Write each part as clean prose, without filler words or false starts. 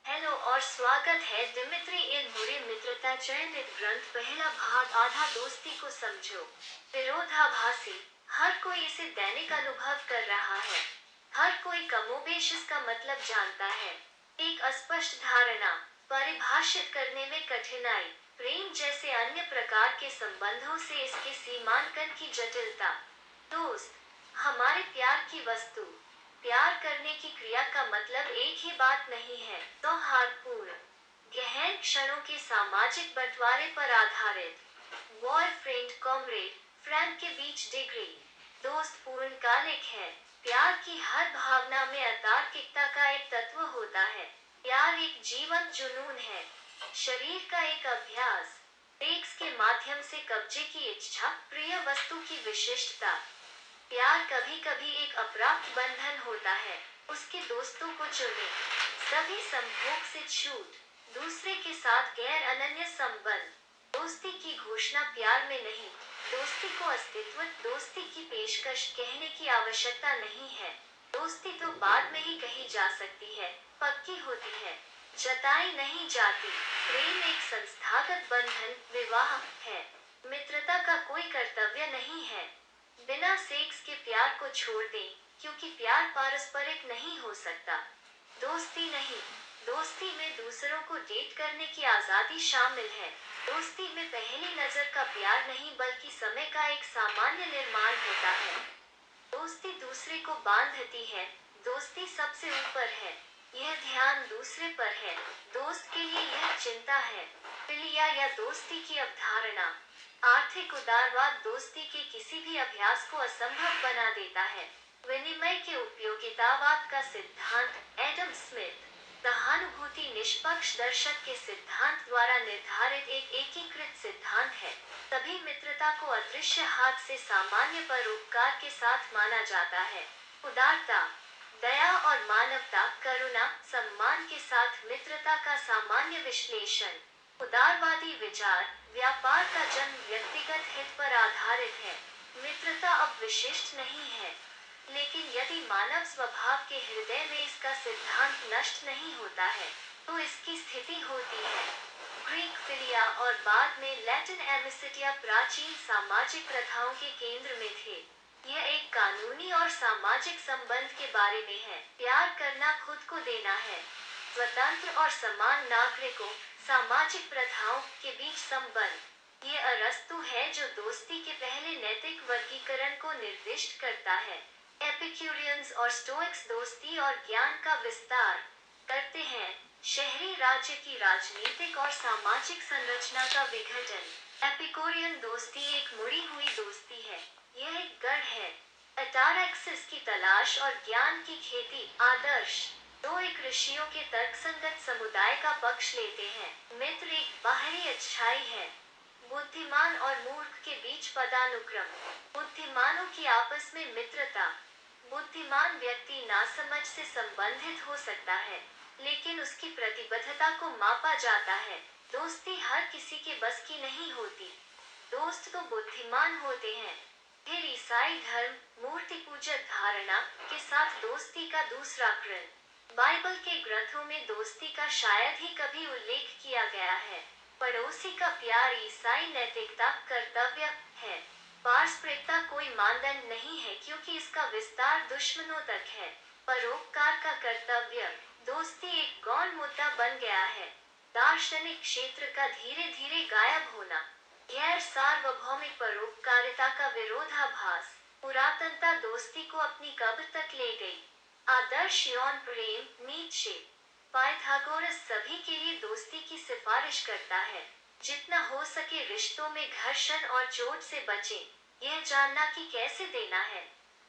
Hello और स्वागत है दिमित्री इल्मुरी मित्रता चयनित ग्रंथ पहला भाग आधा दोस्ती को समझो। विरोधाभासी। हर कोई इसे दैनिक अनुभव कर रहा है। हर कोई कमोबेश इसका मतलब जानता है। एक अस्पष्ट धारणा। परिभाषित करने में कठिनाई। प्रेम जैसे अन्य प्रकार के संबंधों से इसके सीमांकन की जटिलता। दोस्त। हमारे प्यार की वस्तु। प्यार करने की क्रिया का मतलब एक ही बात नहीं है, सौहार्दपूर्ण गहन क्षणों के सामाजिक बंटवारे पर आधारित। बॉयफ्रेंड कॉमरेड फ्रेंड के बीच डिग्री। दोस्त पूर्णकालिक है। प्यार की हर भावना में अतार्किकता का एक तत्व होता है। प्यार एक जीवंत जुनून है। शरीर का एक अभ्यास। सेक्स के माध्यम से कब्जे की इच्छा, प्रिय वस्तु की विशिष्टता। प्यार कभी कभी एक अप्राप्त बंधन होता है। उसके दोस्तों को चुने। सभी संभोग से छूट। दूसरे के साथ गैर अनन्य संबंध। दोस्ती की घोषणा प्यार में नहीं। दोस्ती को अस्तित्व, दोस्ती की पेशकश कहने की आवश्यकता नहीं है। दोस्ती तो बाद में ही कही जा सकती है, पक्की होती है, जताई नहीं जाती। प्रेम एक संस्थागत बंधन, विवाह है। मित्रता का कोई कर्तव्य नहीं है। बिना सेक्स के प्यार को छोड़ दें, क्योंकि प्यार पारस्परिक नहीं हो सकता। दोस्ती नहीं। दोस्ती में दूसरों को डेट करने की आजादी शामिल है। दोस्ती में पहली नजर का प्यार नहीं बल्कि समय का एक सामान्य निर्माण होता है। दोस्ती दूसरे को बांधती है। दोस्ती सबसे ऊपर है। यह ध्यान दूसरे पर है। दोस्त के लिए यह चिंता है। फिलिया या दोस्ती की अवधारणा। आर्थिक उदारवाद दोस्ती के किसी भी अभ्यास को असंभव बना देता है। विनिमय के उपयोगितावाद का सिद्धांत एडम स्मिथ। सहानुभूति निष्पक्ष दर्शक के सिद्धांत द्वारा निर्धारित एक एकीकृत सिद्धांत है। तभी मित्रता को अदृश्य हाथ से सामान्य परोपकार के साथ माना जाता है। उदारता, दया और मानवता, करुणा, सम्मान के साथ मित्रता का सामान्य विश्लेषण। उदारवादी विचार, व्यापार का जन्म व्यक्तिगत हित पर आधारित है। मित्रता अब विशिष्ट नहीं है। लेकिन यदि मानव स्वभाव के हृदय में इसका सिद्धांत नष्ट नहीं होता है, तो इसकी स्थिति होती है। ग्रीक फिलिया और बाद में लैटिन एमिसिटिया प्राचीन सामाजिक प्रथाओं के केंद्र में थे। यह एक कानूनी और सामाजिक संबंध के बारे में है। प्यार करना खुद को देना है। स्वतंत्र और समान नागरिकों, सामाजिक प्रथाओं के बीच संबंध। ये अरस्तु है जो दोस्ती के पहले नैतिक वर्गीकरण को निर्दिष्ट करता है। एपिक्यूरियंस और स्टोइक्स दोस्ती और ज्ञान का विस्तार करते हैं। शहरी राज्य की राजनीतिक और सामाजिक संरचना का विघटन। एपिक्यूरियन दोस्ती एक मुड़ी हुई दोस्ती है। यह एक गढ़ है। अटारैक्सिस की तलाश और ज्ञान की खेती। आदर्श दो एक ऋषियों के तर्कसंगत समुदाय का पक्ष लेते हैं। मित्र एक बाहरी अच्छाई है। बुद्धिमान और मूर्ख के बीच पदानुक्रम। बुद्धिमानों की आपस में मित्रता। बुद्धिमान व्यक्ति नासमझ से संबंधित हो सकता है, लेकिन उसकी प्रतिबद्धता को मापा जाता है। दोस्ती हर किसी के बस की नहीं होती। दोस्त तो बुद्धिमान होते हैं। फिर ईसाई धर्म, मूर्ति पूजक धारणा के साथ दोस्ती का दूसरा ग्रंथ। बाइबल के ग्रंथों में दोस्ती का शायद ही कभी उल्लेख किया गया है। पड़ोसी का प्यार ईसाई नैतिकता कर्तव्य है। पारस्परिकता कोई मानदंड नहीं है क्योंकि इसका विस्तार दुश्मनों तक है। परोपकार का कर्तव्य। दोस्ती एक गौण मुद्दा बन गया है। दार्शनिक क्षेत्र का धीरे धीरे गायब होना। गैर सार्वभौमिक परोपकारिता का विरोधाभास। पुरातनता दोस्ती को अपनी कब्र तक ले गई। आदर्श यौन प्रेम। नीचे पाइथागोरस सभी के लिए दोस्ती की सिफारिश करता है। जितना हो सके रिश्तों में घर्षण और चोट से बचें, यह जानना कि कैसे देना है।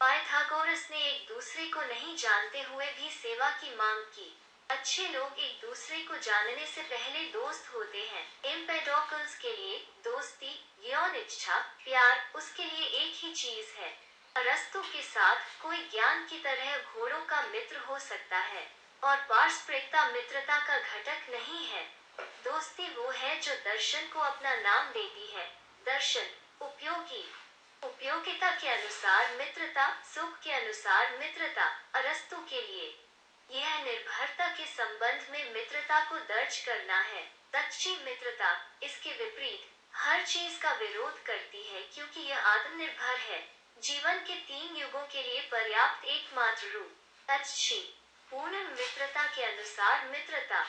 पाइथागोरस ने एक दूसरे को नहीं जानते हुए भी सेवा की मांग की। अच्छे लोग एक दूसरे को जानने से पहले दोस्त होते हैं। एम्पेडोकल्स के लिए दोस्ती, यौन इच्छा, प्यार उसके लिए एक ही चीज है। अरस्तु के साथ कोई ज्ञान की तरह घोड़ों का मित्र हो सकता है, और पारस्परिकता मित्रता का घटक नहीं है। दोस्ती वो है जो दर्शन को अपना नाम देती है। दर्शन उपयोगी। उपयोगिता के अनुसार मित्रता, सुख के अनुसार मित्रता। अरस्तु के लिए यह निर्भरता के संबंध में मित्रता को दर्ज करना है। सच्ची मित्रता, इसके विपरीत, हर चीज का विरोध करती है क्योंकि यह आत्मनिर्भर है। जीवन के 3 युगों के लिए पर्याप्त एकमात्र रूप। सच्ची पूर्ण मित्रता के अनुसार मित्रता,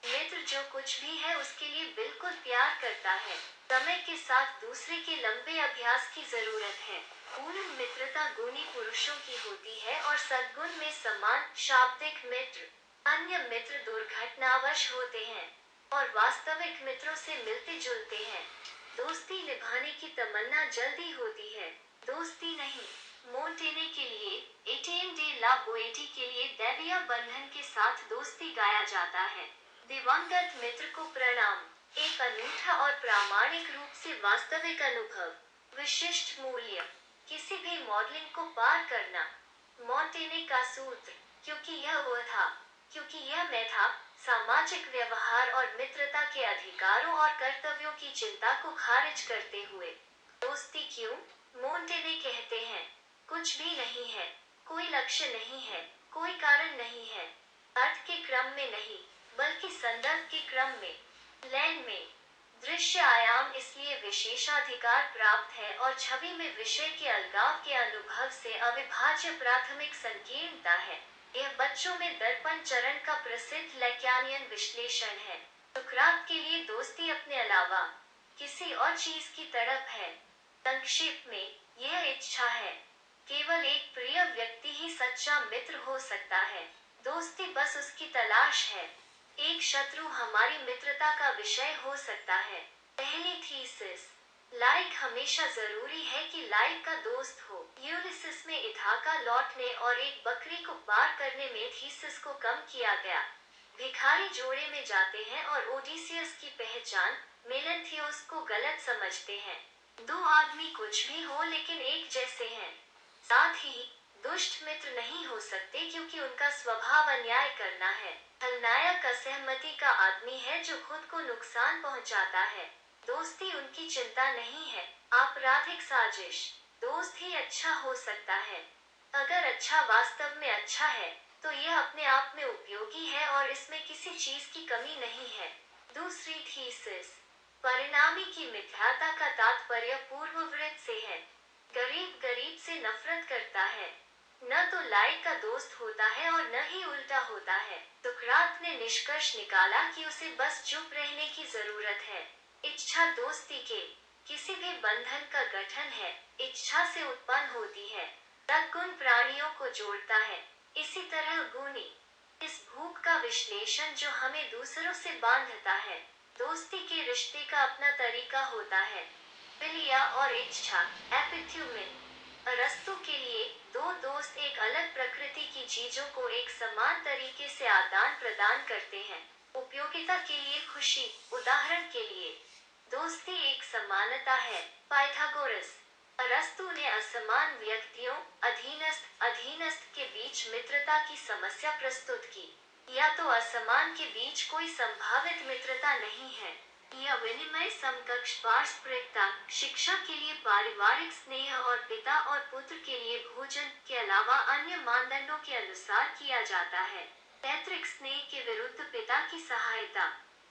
मित्र जो कुछ भी है उसके लिए बिल्कुल प्यार करता है। समय के साथ दूसरे के लंबे अभ्यास की जरूरत है। पूर्ण मित्रता गुणी पुरुषों की होती है और सद्गुण में समान शाब्दिक मित्र। अन्य मित्र दुर्घटनावश होते हैं और वास्तविक मित्रों से मिलते जुलते हैं। दोस्ती निभाने की तमन्ना जल्दी होती है, दोस्ती नहीं। मोंटेने के लिए, एटिएन डे ला बोएटी के लिए दैवीय बंधन के साथ दोस्ती गाया जाता है। दिवंगत मित्र को प्रणाम, एक अनूठा और प्रामाणिक रूप से वास्तविक अनुभव। विशिष्ट मूल्य, किसी भी मॉडलिंग को पार करना। मोंटेने का सूत्र, क्योंकि यह वो था, क्योंकि यह मैं था, सामाजिक व्यवहार और मित्रता के अधिकारों और कर्तव्यों की चिंता को खारिज करते हुए। दोस्ती क्यों? मोंटेने कहते हैं, कुछ भी नहीं है, कोई लक्ष्य नहीं है, कोई कारण नहीं है, अर्थ के क्रम में नहीं, बल्कि संदर्भ के क्रम में, लैन में। दृश्य आयाम इसलिए विशेषाधिकार प्राप्त है और छवि में विषय के अलगाव के अनुभव से अविभाज्य प्राथमिक संकीर्णता है। यह बच्चों में दर्पण चरण का प्रसिद्ध लैक्यानियन विश्लेषण है। सुकरात के लिए दोस्ती अपने अलावा किसी और चीज की तरफ है। संक्षेप में, यह इच्छा है। केवल एक प्रिय व्यक्ति ही सच्चा मित्र हो सकता है। दोस्ती बस उसकी तलाश है। एक शत्रु हमारी मित्रता का विषय हो सकता है। पहली थीसिस, लाइक हमेशा जरूरी है कि लाइक का दोस्त हो। यूलिसिस में इथाका लौटने और एक बकरी को पार करने में थीसिस को कम किया गया। भिखारी जोड़े में जाते हैं और ओडिसियस की पहचान, मेलेंथियोस को गलत समझते हैं। 2 आदमी कुछ भी हो लेकिन एक जैसे हैं। साथ ही, दुष्ट मित्र नहीं हो सकते क्योंकि उनका स्वभाव अन्याय करना है। खलनायक असहमति का आदमी है जो खुद को नुकसान पहुंचाता है। दोस्ती उनकी चिंता नहीं है। आपराधिक साजिश, दोस्त ही अच्छा हो सकता है। अगर अच्छा वास्तव में अच्छा है, तो यह अपने आप में उपयोगी है और इसमें किसी चीज की कमी नहीं है। दूसरी थीसिस, परिणामी की मिथ्याता का तात्पर्य पूर्ववृत्त से है। गरीब गरीब से नफरत करता है। न तो लाइक का दोस्त होता है और न ही उल्टा होता है। सुकरात ने निष्कर्ष निकाला कि उसे बस चुप रहने की जरूरत है। इच्छा दोस्ती के किसी भी बंधन का गठन है, इच्छा से उत्पन्न होती है। सद्गुण प्राणियों को जोड़ता है, इसी तरह गुणी। इस भूख का विश्लेषण जो हमें दूसरों से बांधता है। दोस्ती के रिश्ते का अपना तरीका होता है। फिलिया और इच्छा, एपिथ्यूमिन। अरस्तु के लिए, 2 दोस्त एक अलग प्रकृति की चीजों को एक समान तरीके से आदान प्रदान करते हैं। उपयोगिता के लिए खुशी, उदाहरण के लिए, दोस्ती एक समानता है। पाइथागोरस। अरस्तु ने असमान व्यक्तियों, अधीनस्थ के बीच मित्रता की समस्या प्रस्तुत की। या तो असमान के बीच कोई संभावित मित्रता नहीं है, या विनिमय समकक्ष पारस्परिकता, शिक्षा के लिए पारिवारिक स्नेह और पिता और पुत्र के लिए भोजन के अलावा अन्य मानदंडों के अनुसार किया जाता है। पैतृक स्नेह के विरुद्ध पिता की सहायता।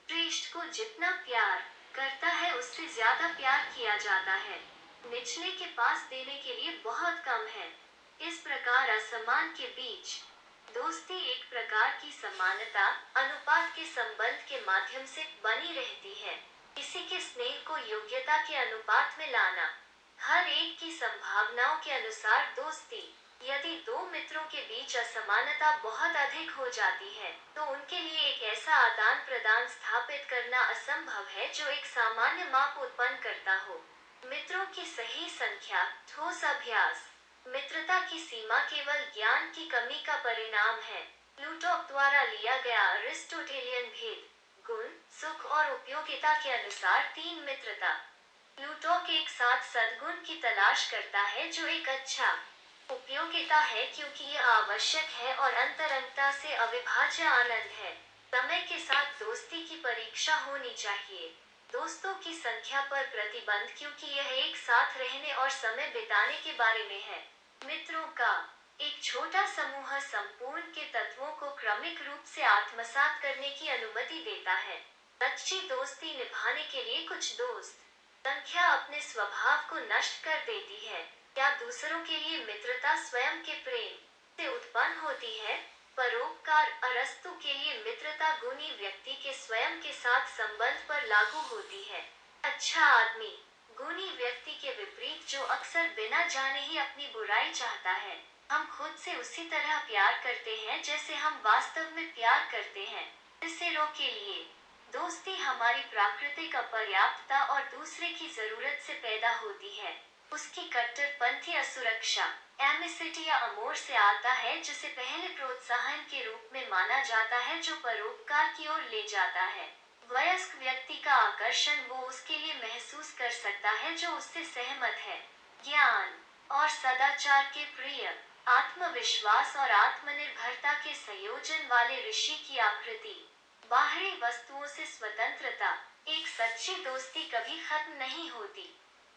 श्रेष्ठ को जितना प्यार करता है उससे ज्यादा प्यार किया जाता है। निचले के पास देने के लिए बहुत कम है। इस प्रकार असमान के बीच दोस्ती एक प्रकार की समानता, अनुपात के संबंध के माध्यम से बनी रहती है। किसी के स्नेह को योग्यता के अनुपात में लाना। हर एक की संभावनाओं के अनुसार दोस्ती। यदि 2 मित्रों के बीच असमानता बहुत अधिक हो जाती है, तो उनके लिए एक ऐसा आदान प्रदान स्थापित करना असंभव है जो एक सामान्य माप उत्पन्न करता हो। मित्रों की सही संख्या, ठोस अभ्यास। मित्रता की सीमा केवल ज्ञान की कमी का परिणाम है। प्लूटोक द्वारा लिया गया अरिस्टोटेलियन भेद, गुण, सुख और उपयोगिता के अनुसार 3 मित्रता। प्लूटोक एक साथ सद्गुण की तलाश करता है जो एक अच्छा उपयोगिता है क्योंकि यह आवश्यक है और अंतरंगता से अविभाज्य आनंद है। समय के साथ दोस्ती की परीक्षा होनी चाहिए। दोस्तों की संख्या पर प्रतिबंध क्योंकि यह एक साथ रहने और समय बिताने के बारे में है। मित्रों का एक छोटा समूह संपूर्ण के तत्वों को क्रमिक रूप से आत्मसात करने की अनुमति देता है। अच्छी दोस्ती निभाने के लिए कुछ दोस्त संख्या अपने स्वभाव को नष्ट कर देती है। क्या दूसरों के लिए मित्रता स्वयं के प्रेम से उत्पन्न होती है? परोपकार अरस्तु के लिए मित्रता गुणी व्यक्ति के स्वयं के साथ संबंध पर लागू होती है। अच्छा आदमी गुणी व्यक्ति के विपरीत जो अक्सर बिना जाने ही अपनी बुराई चाहता है। हम खुद से उसी तरह प्यार करते हैं जैसे हम वास्तव में प्यार करते हैं। तीसरों के लिए दोस्ती हमारी प्राकृतिक अपर्याप्तता और दूसरे की जरूरत से पैदा होती है। उसकी कट्टरपंथी असुरक्षा एमिसिटी या अमोर से आता है, जिसे पहले प्रोत्साहन के रूप में माना जाता है जो परोपकार की ओर ले जाता है। वयस्क व्यक्ति का आकर्षण वो उसके लिए महसूस कर सकता है जो उससे सहमत है। ज्ञान और सदाचार के प्रिय आत्मविश्वास और आत्मनिर्भरता के संयोजन वाले ऋषि की आकृति। बाहरी वस्तुओं से स्वतंत्रता एक सच्ची दोस्ती कभी खत्म नहीं होती।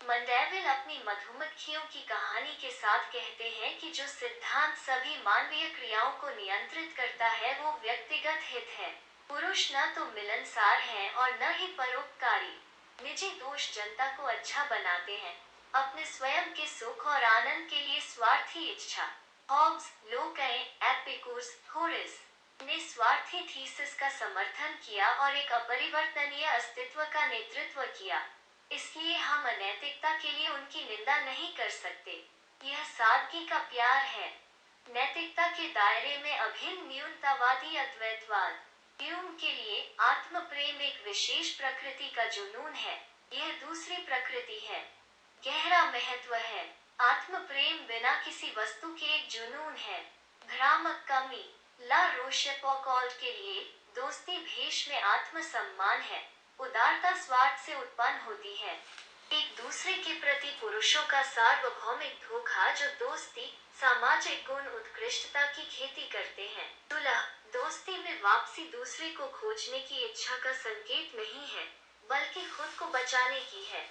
मंडेविल अपनी मधुमक्खियों की कहानी के साथ कहते हैं कि जो सिद्धांत सभी मानवीय क्रियाओं को नियंत्रित करता है वो व्यक्तिगत हित है। पुरुष न तो मिलनसार हैं और न ही परोपकारी। निजी दोष जनता को अच्छा बनाते हैं, अपने स्वयं के सुख और आनंद के लिए स्वार्थी इच्छा। हॉब्स, लोकें, एपिकूर्स, होरेस ने स्वार्थी थीसिस का समर्थन किया और एक अपरिवर्तनीय अस्तित्व का नेतृत्व किया। इसलिए हम अनैतिकता के लिए उनकी निंदा नहीं कर सकते। यह सादगी का प्यार है। नैतिकता के दायरे में अभिन्न न्यूनतावादी अद्वैतवाद। ह्यूम के लिए आत्म प्रेम एक विशेष प्रकृति का जुनून है। यह दूसरी प्रकृति है। गहरा महत्व है। आत्म प्रेम बिना किसी वस्तु के एक जुनून है। भ्रामक कमी ला रोशेपोकॉल्ट के लिए दोस्ती भेष में आत्म सम्मान है। उदारता स्वार्थ से उत्पन्न होती है। एक दूसरे के प्रति पुरुषों का सार्वभौमिक धोखा जो दोस्ती सामाजिक गुण उत्कृष्टता की खेती करते हैं। सुलह दोस्ती में वापसी दूसरे को खोजने की इच्छा का संकेत नहीं है, बल्कि खुद को बचाने की है।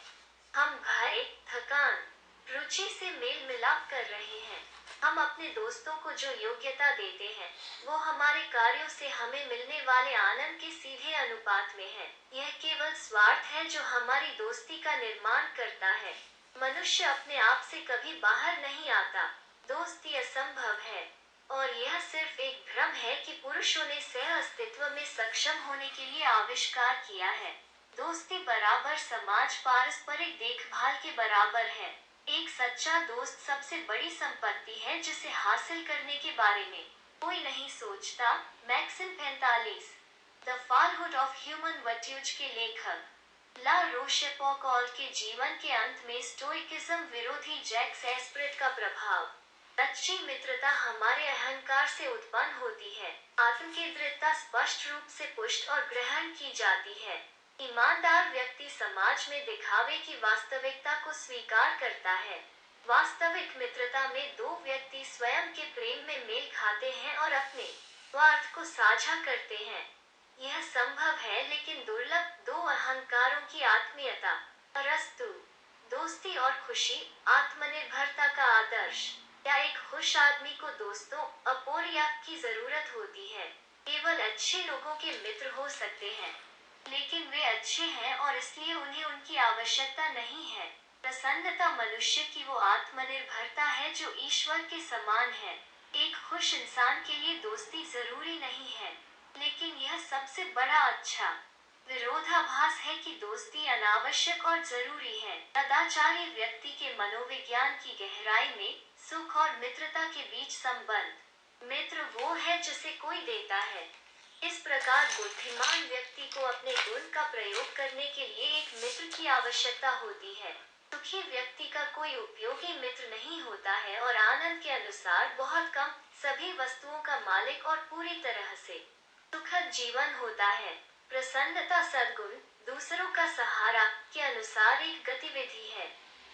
हम भय, थकान, रुचि से मेल मिलाप कर रहे हैं। हम अपने दोस्तों को जो योग्यता देते हैं वो हमारे कार्यों से हमें मिलने वाले आनंद के सीधे अनुपात में है। यह केवल स्वार्थ है जो हमारी दोस्ती का निर्माण करता है। मनुष्य अपने आप से कभी बाहर नहीं आता। दोस्ती असंभव है और यह सिर्फ एक भ्रम है कि पुरुषों ने सह अस्तित्व में सक्षम होने के लिए आविष्कार किया है। दोस्ती बराबर समाज पारस्परिक देखभाल के बराबर है। एक सच्चा दोस्त सबसे बड़ी संपत्ति है जिसे हासिल करने के बारे में कोई नहीं सोचता। Maxim 45 the falsehood of human virtues के लेखक ला रोशेपोकॉल्ट के जीवन के अंत में स्टोइकिज्म विरोधी जैक्स एस्प्रेट का प्रभाव। सच्ची मित्रता हमारे अहंकार से उत्पन्न होती है। आत्मकेंद्रितता स्पष्ट रूप से पुष्ट और ग्रहण की जाती है। ईमानदार व्यक्ति समाज में दिखावे की वास्तविकता को स्वीकार करता है। वास्तविक मित्रता में दो व्यक्ति स्वयं के प्रेम में मेल खाते हैं और अपने स्वार्थ को साझा करते हैं। यह संभव है लेकिन दुर्लभ। दो अहंकारों की आत्मीयता। अरस्तु दोस्ती और खुशी आत्मनिर्भरता का आदर्श। क्या एक खुश आदमी को दोस्तों अपर्याप्त की जरूरत होती है? केवल अच्छे लोगों के मित्र हो सकते हैं, लेकिन वे अच्छे हैं और इसलिए उन्हें उनकी आवश्यकता नहीं है। प्रसन्नता मनुष्य की वो आत्मनिर्भरता है जो ईश्वर के समान है। एक खुश इंसान के लिए दोस्ती जरूरी नहीं है, लेकिन यह सबसे बड़ा अच्छा विरोधाभास है कि दोस्ती अनावश्यक और जरूरी है। सदाचारी व्यक्ति के मनोविज्ञान की गहराई में सुख और मित्रता के बीच संबंध। मित्र वो है जिसे कोई देता है। इस प्रकार बुद्धिमान व्यक्ति को अपने गुण का प्रयोग करने के लिए एक मित्र की आवश्यकता होती है। सुखी व्यक्ति का कोई उपयोगी मित्र नहीं होता है और आनंद के अनुसार बहुत कम सभी वस्तुओं का मालिक और पूरी तरह से सुखद जीवन होता है। प्रसन्नता सद्गुण दूसरों का सहारा के अनुसार एक गतिविधि है।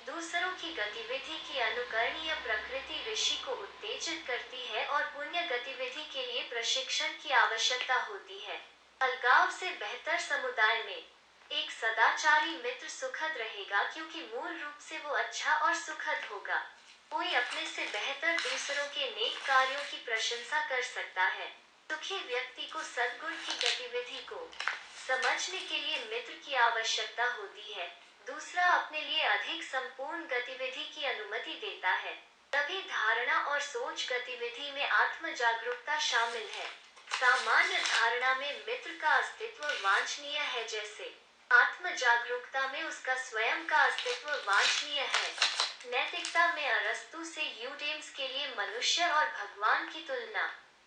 दूसरों की गतिविधि की अनुकरणीय प्रकृति ऋषि को उत्तेजित करती है और पुण्य गतिविधि के लिए प्रशिक्षण की आवश्यकता होती है। अलगाव से बेहतर समुदाय में एक सदाचारी मित्र सुखद रहेगा क्योंकि मूल रूप से वो अच्छा और सुखद होगा। कोई अपने से बेहतर दूसरों के नेक कार्यों की प्रशंसा कर सकता है। दुखी व्यक्ति को सद्गुण की गतिविधि को समझने के लिए मित्र की आवश्यकता होती है। दूसरा अपने लिए अधिक संपूर्ण गतिविधि की अनुमति देता है। तभी धारणा और सोच गतिविधि में आत्म जागरूकता शामिल है। सामान्य धारणा में मित्र का अस्तित्व वांछनीय है, जैसे आत्म जागरूकता में उसका स्वयं का अस्तित्व वांछनीय है। नैतिकता में अरस्तु से यूडेम्स के लिए मनुष्य और भगवान की तुलना।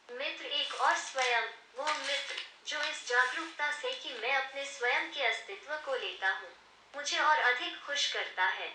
मित्र एक और स्वयं, वो मित्र जो इस जागरूकता से कि मैं अपने स्वयं के अस्तित्व को लेता हूँ, मुझे और अधिक खुश करता है।